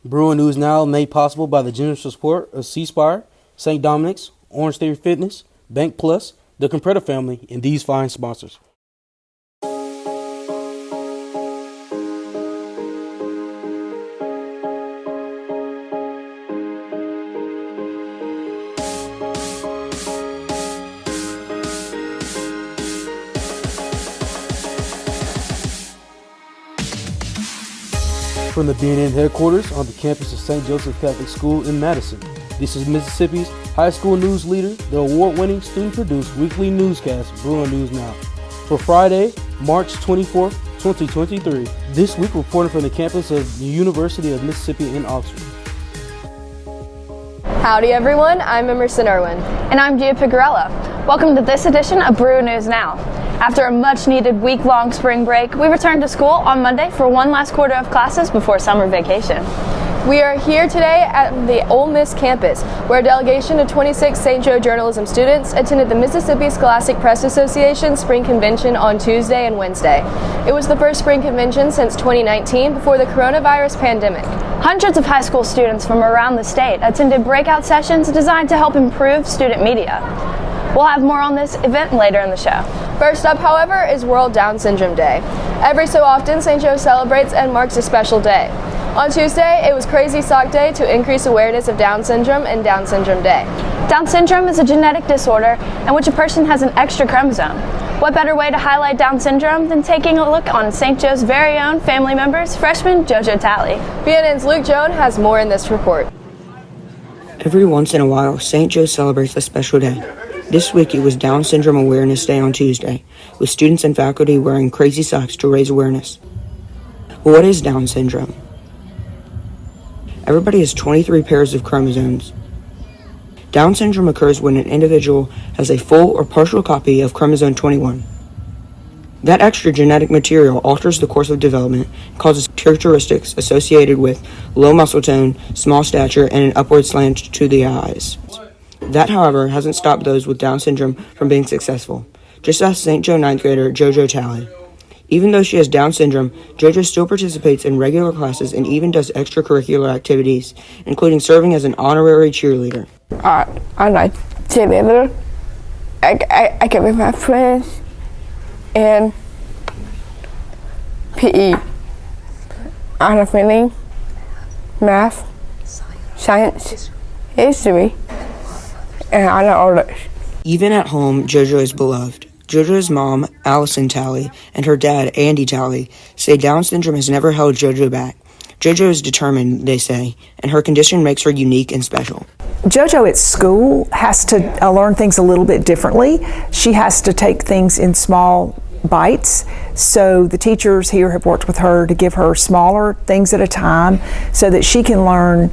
Bruin News Now made possible by the generous support of C-Spire, St. Dominic's, Orange Theory Fitness, Bank Plus, the Compretta family, and these fine sponsors. From the BNN headquarters on the campus of St. Joseph Catholic School in Madison, this is Mississippi's high school news leader, the award-winning student-produced weekly newscast, Bruin News Now. For Friday, March 24th, 2023, this week reporting from the campus of the University of Mississippi in Oxford. Howdy everyone, I'm Emerson Irwin. And I'm Gia Pigarella. Welcome to this edition of Bruin News Now. After a much-needed week-long spring break, we returned to school on Monday for one last quarter of classes before summer vacation. We are here today at the Ole Miss campus, where a delegation of 26 St. Joe journalism students attended the Mississippi Scholastic Press Association Spring Convention on Tuesday and Wednesday. It was the first spring convention since 2019 before the coronavirus pandemic. Hundreds of high school students from around the state attended breakout sessions designed to help improve student media. We'll have more on this event later in the show. First up, however, is World Down Syndrome Day. Every so often, St. Joe celebrates and marks a special day. On Tuesday, it was Crazy Sock Day to increase awareness of Down syndrome and Down Syndrome Day. Down syndrome is a genetic disorder in which a person has an extra chromosome. What better way to highlight Down syndrome than taking a look on St. Joe's very own family members, freshman JoJo Talley. BNN's Luke Jones has more in this report. Every once in a while, St. Joe celebrates a special day. This week it was Down Syndrome Awareness Day on Tuesday, with students and faculty wearing crazy socks to raise awareness. Well, what is Down syndrome? Everybody has 23 pairs of chromosomes. Down syndrome occurs when an individual has a full or partial copy of chromosome 21. That extra genetic material alters the course of development and causes characteristics associated with low muscle tone, small stature, and an upward slant to the eyes. That, however, hasn't stopped those with Down syndrome from being successful. Just ask St. Joe 9th grader JoJo Talley. Even though she has Down syndrome, JoJo still participates in regular classes and even does extracurricular activities, including serving as an honorary cheerleader. I like cheerleader. I get with my friends and PE. I have reading, math, science, history. And I know all that. Even at home, JoJo is beloved. JoJo's mom, Allison Talley, and her dad, Andy Talley, say Down syndrome has never held JoJo back. JoJo is determined, they say, and her condition makes her unique and special. JoJo at school has to learn things a little bit differently. She has to take things in small bites. So the teachers here have worked with her to give her smaller things at a time so that she can learn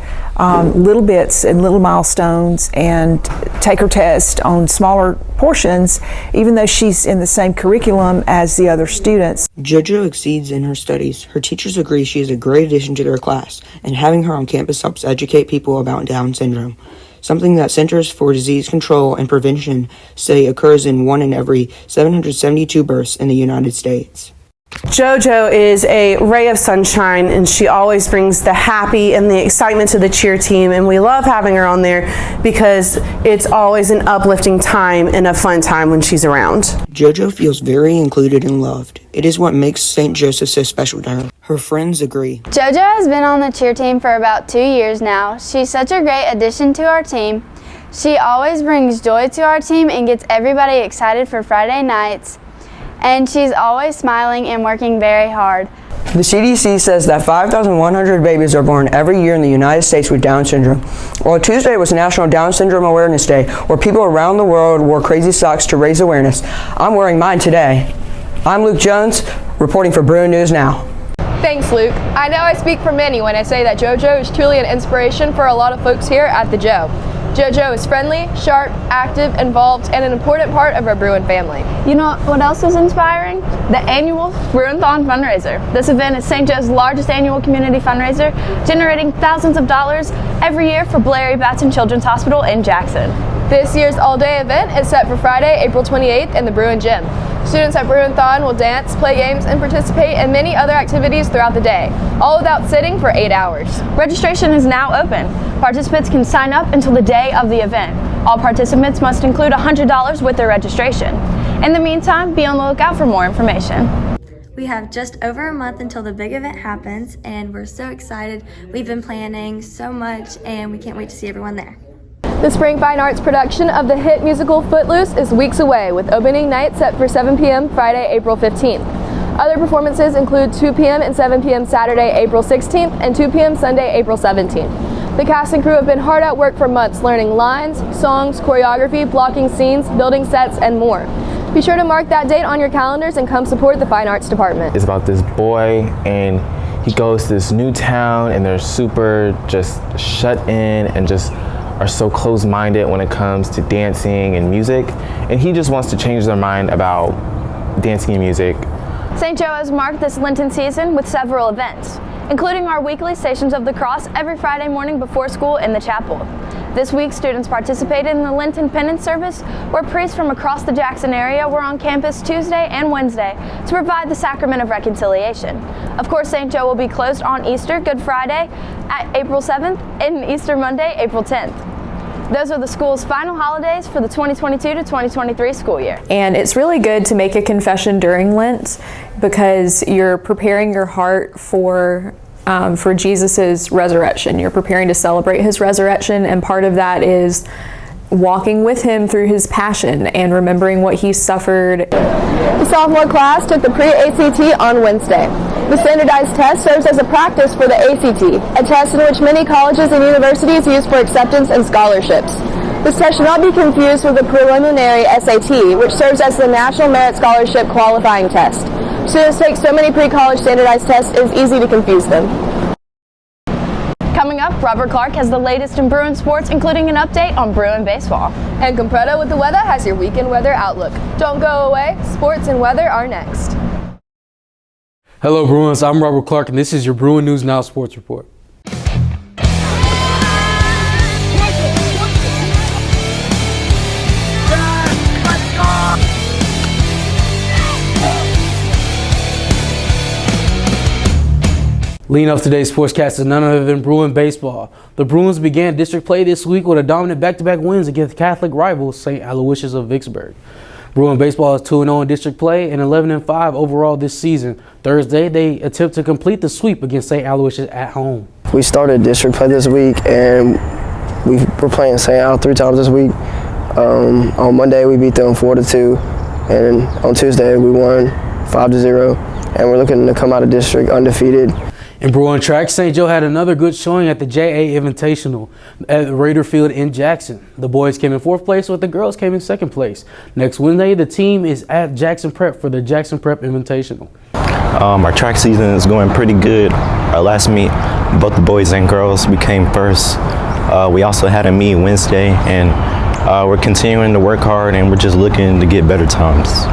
little bits and little milestones and take her test on smaller portions, even though she's in the same curriculum as the other students. JoJo exceeds in her studies. Her teachers agree she is a great addition to their class, and having her on campus helps educate people about Down syndrome, something that Centers for Disease Control and Prevention say occurs in 1 in every 772 births in the United States. JoJo is a ray of sunshine, and she always brings the happy and the excitement to the cheer team, and we love having her on there because it's always an uplifting time and a fun time when she's around. JoJo feels very included and loved. It is what makes St. Joseph so special to her. Her friends agree. JoJo has been on the cheer team for about 2 years now. She's such a great addition to our team. She always brings joy to our team and gets everybody excited for Friday nights. And she's always smiling and working very hard. The CDC says that 5,100 babies are born every year in the United States with Down syndrome. Well, Tuesday was National Down Syndrome Awareness Day, where people around the world wore crazy socks to raise awareness. I'm wearing mine today. I'm Luke Jones, reporting for Bruin News Now. Thanks, Luke. I know I speak for many when I say that JoJo is truly an inspiration for a lot of folks here at the Joe. JoJo is friendly, sharp, active, involved, and an important part of our Bruin family. You know what else is inspiring? The annual Bruin-thon fundraiser. This event is St. Joe's largest annual community fundraiser, generating thousands of dollars every year for Blairy Batson Children's Hospital in Jackson. This year's all-day event is set for Friday, April 28th in the Bruin Gym. Students at Bruin will dance, play games, and participate in many other activities throughout the day, all without sitting for 8 hours. Registration is now open. Participants can sign up until the day of the event. All participants must include $100 with their registration. In the meantime, be on the lookout for more information. We have just over a month until the big event happens, and we're so excited. We've been planning so much, and we can't wait to see everyone there. The Spring Fine Arts production of the hit musical Footloose is weeks away, with opening night set for 7 p.m. Friday, April 15th. Other performances include 2 p.m. and 7 p.m. Saturday, April 16th, and 2 p.m. Sunday, April 17th. The cast and crew have been hard at work for months learning lines, songs, choreography, blocking scenes, building sets, and more. Be sure to mark that date on your calendars and come support the Fine Arts Department. It's about this boy, and he goes to this new town, and they're super just shut in and just are so close-minded when it comes to dancing and music, and he just wants to change their mind about dancing and music. St. Joe has marked this Lenten season with several events, including our weekly Stations of the Cross every Friday morning before school in the chapel. This week, students participated in the Lenten penance service, where priests from across the Jackson area were on campus Tuesday and Wednesday to provide the sacrament of reconciliation. Of course, St. Joe will be closed on Easter, Good Friday, at April 7th, and Easter Monday, April 10th. Those are the school's final holidays for the 2022 to 2023 school year. And it's really good to make a confession during Lent because you're preparing your heart for Jesus's resurrection. You're preparing to celebrate his resurrection, and part of that is walking with him through his passion and remembering what he suffered. The sophomore class took the pre-ACT on Wednesday. The standardized test serves as a practice for the ACT, a test in which many colleges and universities use for acceptance and scholarships. This test should not be confused with the preliminary SAT, which serves as the National Merit Scholarship qualifying test. Students take so many pre-college standardized tests, it is easy to confuse them. Coming up, Robert Clark has the latest in Bruin sports, including an update on Bruin baseball. And Compredo with the weather has your weekend weather outlook. Don't go away, sports and weather are next. Hello Bruins, I'm Robert Clark and this is your Bruin News Now Sports Report. Leading up today's sportscast is none other than Bruin baseball. The Bruins began district play this week with a dominant back-to-back wins against Catholic rivals St. Aloysius of Vicksburg. Bruin baseball is 2-0 in district play and 11-5 overall this season. Thursday, they attempt to complete the sweep against St. Aloysius at home. We started district play this week, and we're playing St. Al 3 times this week. On Monday, we beat them 4-2, and on Tuesday, we won 5-0, and we're looking to come out of district undefeated. In Bruin track, St. Joe had another good showing at the JA Invitational at Raider Field in Jackson. The boys came in 4th place, while the girls came in 2nd place. Next Wednesday, the team is at Jackson Prep for the Jackson Prep Invitational. Our track season is going pretty good. Our last meet, both the boys and girls, we came first. We also had a meet Wednesday, and we're continuing to work hard, and we're just looking to get better times.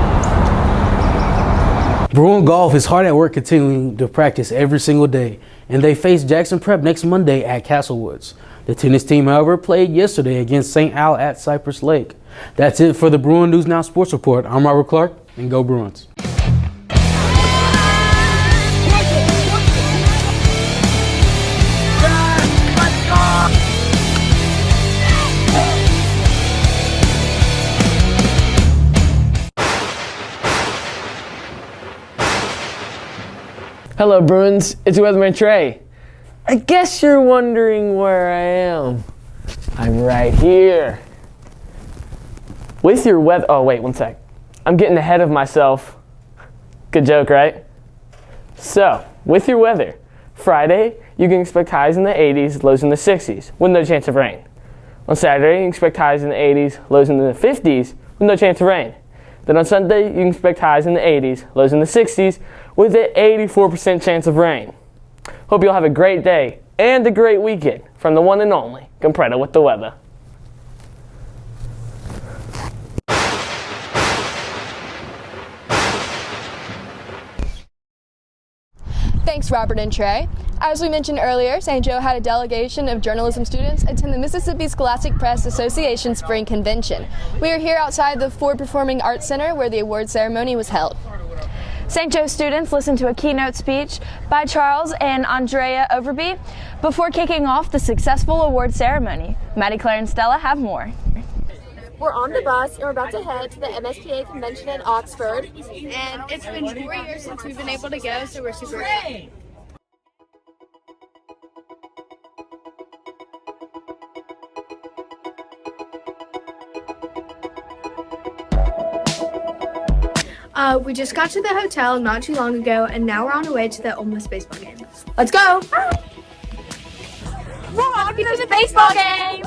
Bruin Golf is hard at work continuing to practice every single day, and they face Jackson Prep next Monday at Castlewoods. The tennis team, however, played yesterday against St. Al at Cypress Lake. That's it for the Bruin News Now Sports Report. I'm Robert Clark, and go Bruins. Hello Bruins, it's Weatherman Trey. I guess you're wondering where I am. I'm right here. With your weather, oh wait, one sec. I'm getting ahead of myself. Good joke, right? So, with your weather, Friday, you can expect highs in the 80s, lows in the 60s, with no chance of rain. On Saturday, you can expect highs in the 80s, lows in the 50s, with no chance of rain. Then on Sunday, you can expect highs in the 80s, lows in the 60s, with an 84% chance of rain. Hope you'll have a great day and a great weekend from the one and only Compredo with the weather. Thanks, Robert and Trey. As we mentioned earlier, St. Joe had a delegation of journalism students attend the Mississippi Scholastic Press Association Spring Convention. We are here outside the Ford Performing Arts Center where the award ceremony was held. St. Joe students listened to a keynote speech by Charles and Andrea Overby before kicking off the successful award ceremony. Maddie, Claire, and Stella have more. We're on the bus and we're about to head to the MSPA convention in Oxford. And it's been 4 years since we've been able to go, so we're super excited. We just got to the hotel not too long ago, and now we're on our way to the Ole Miss baseball game. Let's go! We're walking to the baseball game!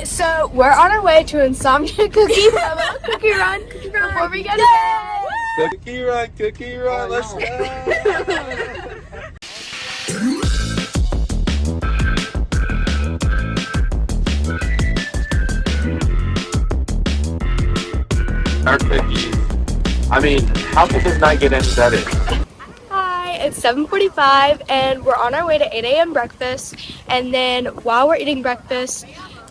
So we're on our way to Insomnia Cookie Run before we go to bed. Cookie run, let's go. Our cookies. I mean, how could this not get any better? Hi, it's 7:45 and we're on our way to 8 a.m. breakfast. And then while we're eating breakfast,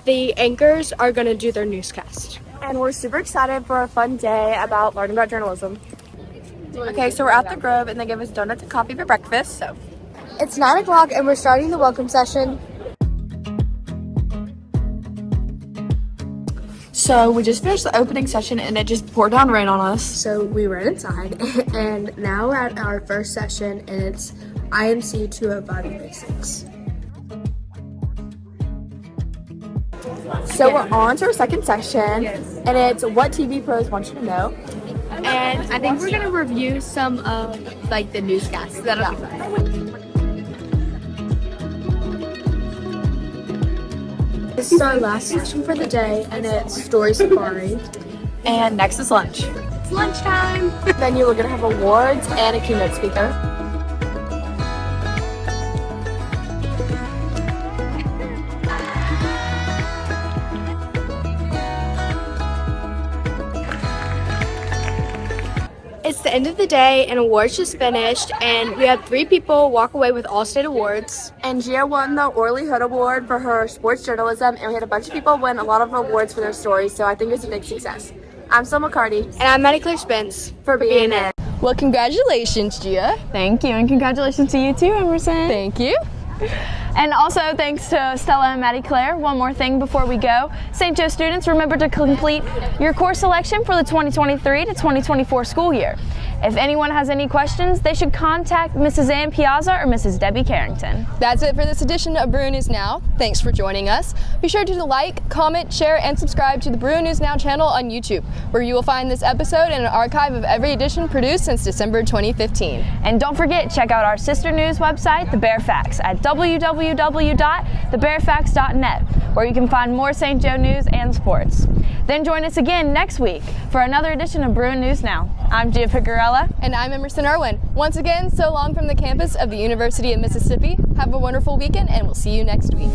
the anchors are going to do their newscast. And we're super excited for a fun day about learning about journalism. Okay, so we're at the Grove and they give us donuts and coffee for breakfast. So it's 9 o'clock and we're starting the welcome session. So we just finished the opening session and it just poured down rain on us. So we ran inside and now we're at our first session and it's IMC 205 Basics. So we're on to our second section, and it's what TV pros want you to know. And I think we're gonna review some of like the newscasts. That'll be fun. This is our last section for the day, and it's Story Safari. And next is lunch. It's lunchtime. Then we're gonna have awards and a keynote speaker. It's the end of the day and awards just finished, and we had 3 people walk away with all state awards. And Gia won the Orly Hood Award for her sports journalism, and we had a bunch of people win a lot of awards for their stories, so I think it's a big success. I'm Selma McCarty. And I'm Maddie Claire Spence for being in. Well, congratulations, Gia. Thank you, and congratulations to you too, Emerson. Thank you. And also thanks to Stella and Maddie Claire. One more thing before we go. St. Joe students, remember to complete your course selection for the 2023 to 2024 school year. If anyone has any questions, they should contact Mrs. Ann Piazza or Mrs. Debbie Carrington. That's it for this edition of Bruin News Now. Thanks for joining us. Be sure to like, comment, share, and subscribe to the Bruin News Now channel on YouTube, where you will find this episode and an archive of every edition produced since December 2015. And don't forget, check out our sister news website, The Bear Facts, at www.thebearfacts.net, where you can find more St. Joe news and sports. Then join us again next week for another edition of Bruin News Now. I'm Gia Picarella. And I'm Emerson Irwin. Once again, so long from the campus of the University of Mississippi. Have a wonderful weekend, and we'll see you next week.